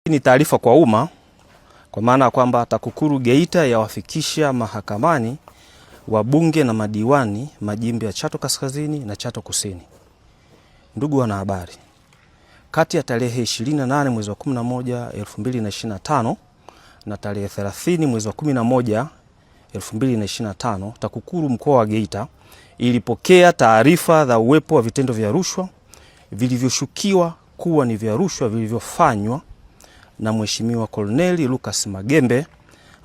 Ni taarifa kwa umma kwa maana kwamba TAKUKURU Geita yawafikisha mahakamani wabunge na madiwani majimbo ya Chato Kaskazini na Chato Kusini. Ndugu wanahabari, kati ya tarehe 28 mwezi wa 11 2025 na tarehe 30 mwezi wa 11 2025, TAKUKURU mkoa wa Geita ilipokea taarifa za uwepo wa vitendo vya rushwa vilivyoshukiwa kuwa ni vya rushwa vilivyofanywa na Mheshimiwa Koloneli Lucas Magembe,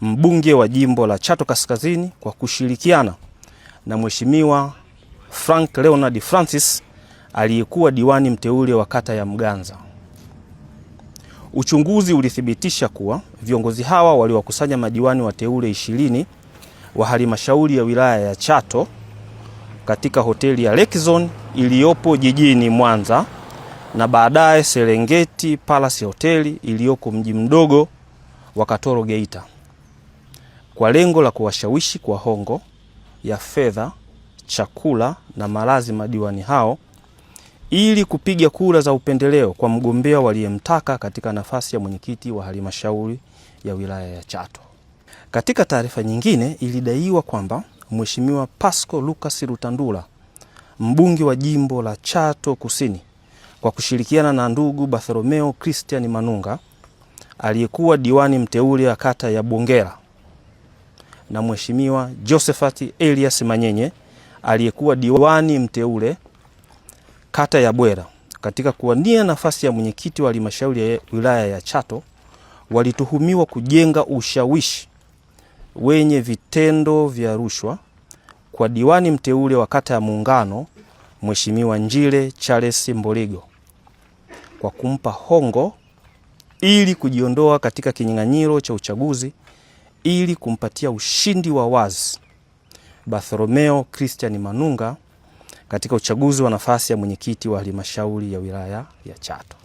mbunge wa jimbo la Chato Kaskazini, kwa kushirikiana na Mheshimiwa Frank Leonard Francis aliyekuwa diwani mteule wa kata ya Mganza. Uchunguzi ulithibitisha kuwa viongozi hawa waliwakusanya madiwani wateule 20 wa halmashauri ya wilaya ya Chato katika hoteli ya Lake Zone iliyopo jijini Mwanza na baadaye Serengeti Palace Hoteli iliyoko mji mdogo wa Katoro Geita, kwa lengo la kuwashawishi kwa hongo ya fedha, chakula na malazi madiwani hao ili kupiga kura za upendeleo kwa mgombea waliyemtaka katika nafasi ya mwenyekiti wa halmashauri ya wilaya ya Chato. Katika taarifa nyingine, ilidaiwa kwamba Mheshimiwa Pasco Lucas Rutandula, mbunge wa jimbo la Chato Kusini, kwa kushirikiana na ndugu Bartholomeo Christian Manunga aliyekuwa diwani mteule wa kata ya Bongera na Mheshimiwa Josephat Elias Manyenye aliyekuwa diwani mteule kata ya Bwera, katika kuwania nafasi ya mwenyekiti wa halmashauri ya wilaya ya Chato, walituhumiwa kujenga ushawishi wenye vitendo vya rushwa kwa diwani mteule wa kata ya Muungano Mheshimiwa Njile Charles Mboligo, kwa kumpa hongo ili kujiondoa katika kinyang'anyiro cha uchaguzi ili kumpatia ushindi wa wazi Bartholomeo Christian Manunga katika uchaguzi wa nafasi ya mwenyekiti wa halmashauri ya wilaya ya Chato.